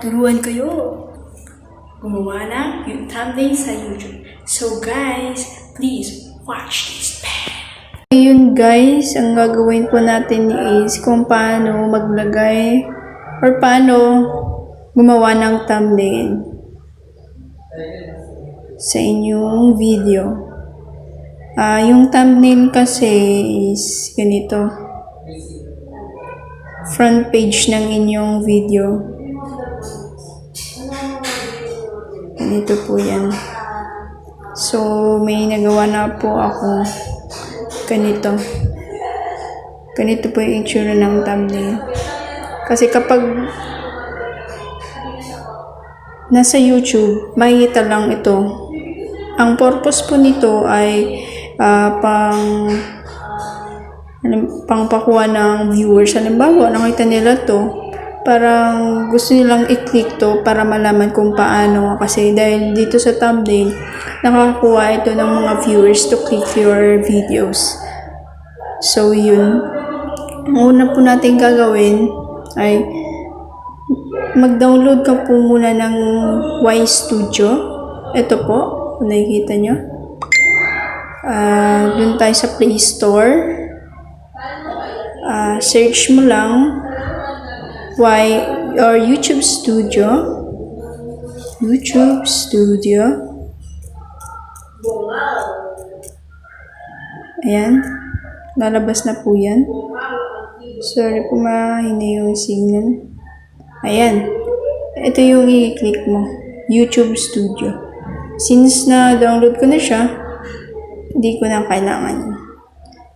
turuan kayo gumawa ng thumbnail sa YouTube. So guys, please watch this video. Ayun guys, ang gagawin po natin is kung paano maglagay or paano gumawa ng thumbnail sa inyong video. Yung thumbnail kasi is ganito. Front page ng inyong video. Ganito po yan. So, may nagawa na po ako. Ganito. Ganito po yung itsura ng thumbnail. Kasi kapag nasa YouTube, makikita lang ito. Ang purpose po nito ay pangpakuha ng viewers. Halimbawa, nakita nila to, parang gusto nilang i-click to para malaman kung paano. Kasi dahil dito sa thumbnail, nakakakuha ito ng mga viewers to click your videos. So, yun. Ang una po natin gagawin ay mag-download ka po muna ng Y Studio. Ito po, kung nakikita nyo. Dun tayo sa Play Store. Search mo lang or YouTube Studio. YouTube Studio. Ayan. Lalabas na po yan. Sorry po, mahina yung signal. Ayan. Ito yung i-click mo. YouTube Studio. Since na-download ko na siya, hindi ko na kailangan.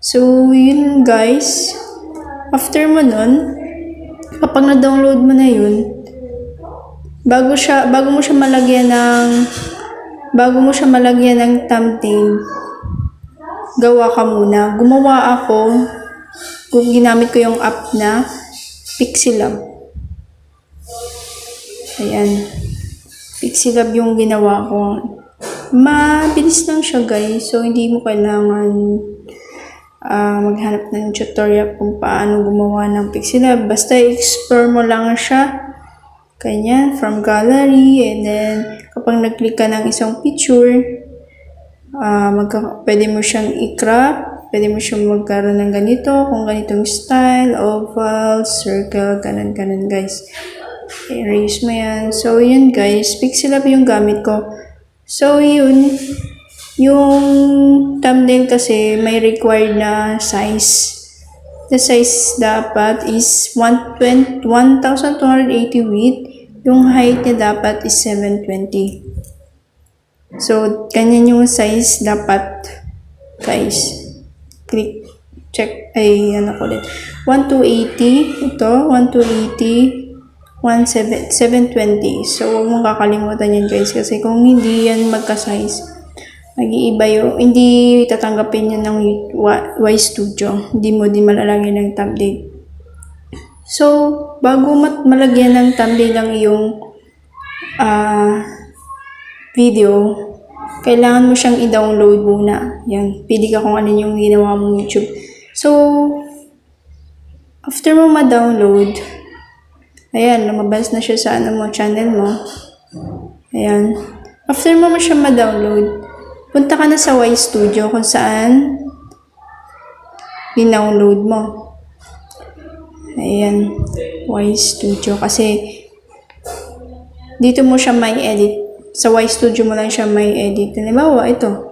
So, yun guys. After mo nun, kapag na-download mo na yun, bago mo siya malagyan ng thumbnail, gawa ka muna. Gumawa ako, ginamit ko yung app na Pixelab. Ayan. Pixelab yung ginawa ko. Mabilis lang siya guys, so hindi mo kailangan maghanap ng tutorial kung paano gumawa ng Pixelab. Basta explore mo lang siya. Ganyan, from gallery, and then kapag nag-click ka ng isang picture, pwede mo siyang i-crop, pwede mo siyang magkaroon ng ganito, kung ganitong style, oval, circle, ganon guys. Erase mo yan. So, yun guys, Pixelab yung gamit ko. So, yun, yung thumbnail kasi may required na size. The size dapat is 1280 width. Yung height niya dapat is 720. So, ganyan yung size dapat, guys. Click, check, 1280. Ito, 1280. 720. So, huwag mong kakalimutan yan guys. Kasi kung hindi yan magka-size, mag-iiba yung, hindi tatanggapin yun ng Y Studio. Hindi mo din malalagyan ng thumbnail. So, bago malagyan ng thumbnail ang iyong video, kailangan mo siyang i-download muna. Yan. Pili ka kung ano yung ginawa mong YouTube. So, after mo ma-download, ayan, lumabas na siya sa channel mo. Ayan. After mo siya ma-download, punta ka na sa Y Studio kung saan i-download mo. Ayan. Y Studio. Kasi dito mo siya may edit. Sa Y Studio mo lang siya may edit. Halimbawa, ito.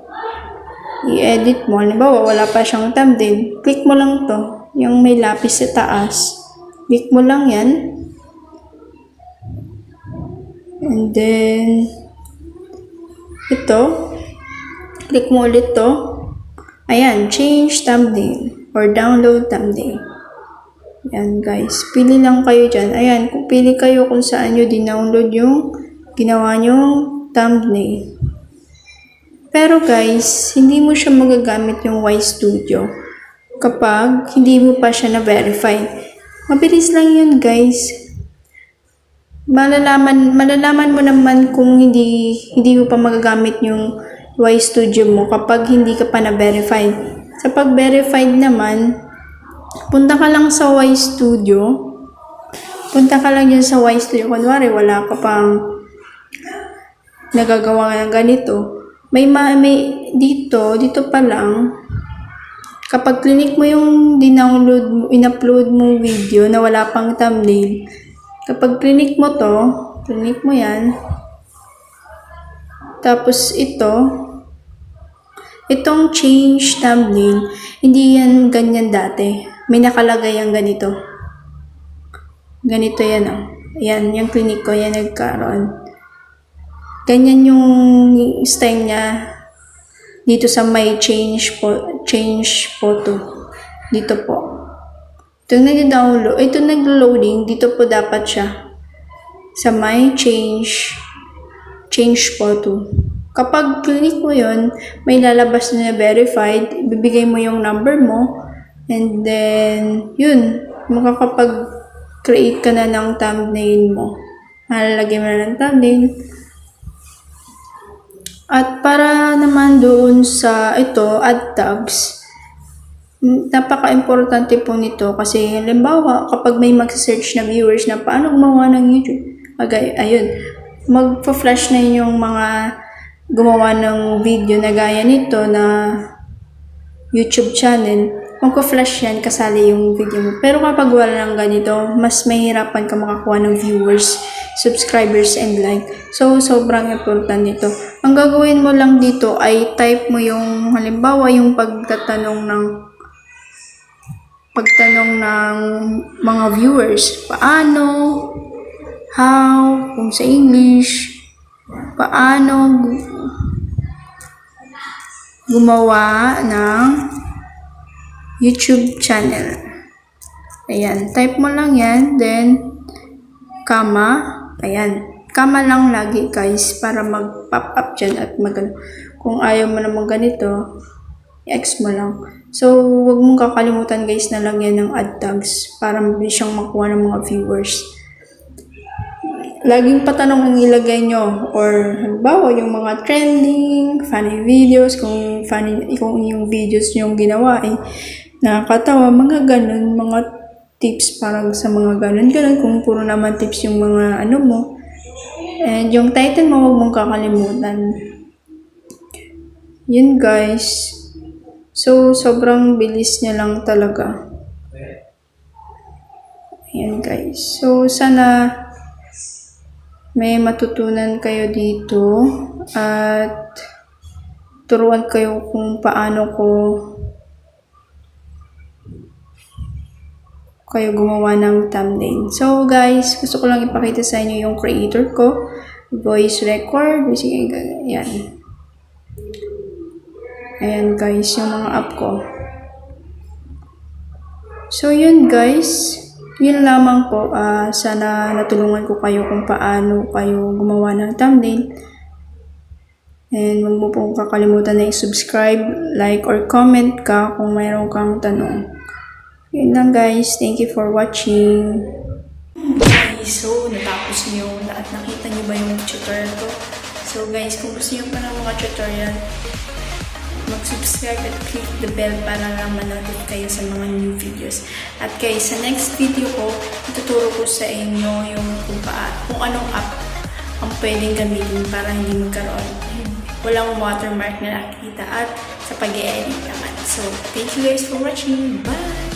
I-edit mo. Halimbawa, wala pa siyang thumbnail. Click mo lang to. Yung may lapis sa taas. Click mo lang yan. And then, ito. Click mo ulit to. Ayan, change thumbnail or download thumbnail. Ayan guys, pili lang kayo dyan. Ayan, kung pili kayo kung saan nyo din-download yung ginawa nyong thumbnail. Pero guys, hindi mo siya magagamit yung Y Studio kapag hindi mo pa siya na-verify. Mabilis lang yun guys. Malalaman mo naman kung hindi mo pa magagamit yung Y Studio mo kapag hindi ka pa na-verify. Sa pag-verified naman, punta ka lang sa Y Studio. punta ka lang dyan sa Y Studio. Kunwari, wala ka pang nagagawa ng ganito. May dito pa lang, kapag click mo yung in-upload mo video na wala pang thumbnail, kapag click mo yan, tapos itong change thumbnail, hindi yan ganyan dati. May nakalagay yung ganito. Ganito yan, oh. Yan, yung click ko, yan nagkaroon. Ganyan yung style niya dito sa may change photo. Dito po. Ito nag-loading, dito po dapat siya. Sa may change photo. Kapag click mo yon, may lalabas na verified, bibigay mo yung number mo, and then, yun, makakapag-create ka na ng thumbnail mo. Malalagay mo na ng thumbnail. At para naman doon sa add tags, napaka-importante po nito kasi halimbawa kapag may mag-search na viewers na paano gumawa ng YouTube, ayun, magpa-flash na yung mga gumawa ng video na gaya nito na YouTube channel, magpa-flash yan, kasali yung video mo. Pero kapag wala ng ganito, mas mahirapan ka makakuha ng viewers, subscribers, and like. So, sobrang important nito. Ang gagawin mo lang dito ay type mo yung, halimbawa, yung pagtatanong ng mga viewers. Paano, how, kung sa English, paano gumawa ng YouTube channel. Ayan, type mo lang yan, then, ayan, lang lagi guys, para mag-pop up dyan at kung ayaw mo naman ganito, i-X mo lang. So, huwag mong kakalimutan guys na lagyan ng add tags para mabilis siyang makuha ng mga viewers. Laging patanong ang ilagay nyo, or halimbawa yung mga trending, funny videos, kung yung videos nyo yung ginawa ay nakakatawa, mga ganun, mga tips parang sa mga ganun, kung puro naman tips yung mga mo. And yung title mo, huwag mong kakalimutan. Yun guys. So, sobrang bilis niya lang talaga. Ayan guys. So, sana may matutunan kayo dito at turuan kayo kung paano kayo gumawa ng thumbnail. So guys, gusto ko lang ipakita sa inyo yung creator ko, voice record, yan. Ayan guys, yung mga app ko. So yun guys, yun lamang po. Sana natulungan ko kayo kung paano kayo gumawa ng thumbnail. And huwag mo pong kakalimutan na i-subscribe, like, or comment ka kung mayroon kang tanong. Yun lang guys. Thank you for watching. Okay, so natapos niyo at nakita niyo ba yung tutorial ko? So guys, kung gusto niyo pa ng mga tutorial, mag-subscribe at click the bell para lang manotify kayo sa mga new videos. At guys, sa next video ko, ituturo ko sa inyo yung kung anong app ang pwedeng gamitin para hindi magkaroon. Walang watermark na nakikita at sa pag-e-edit naman. So, thank you guys for watching. Bye!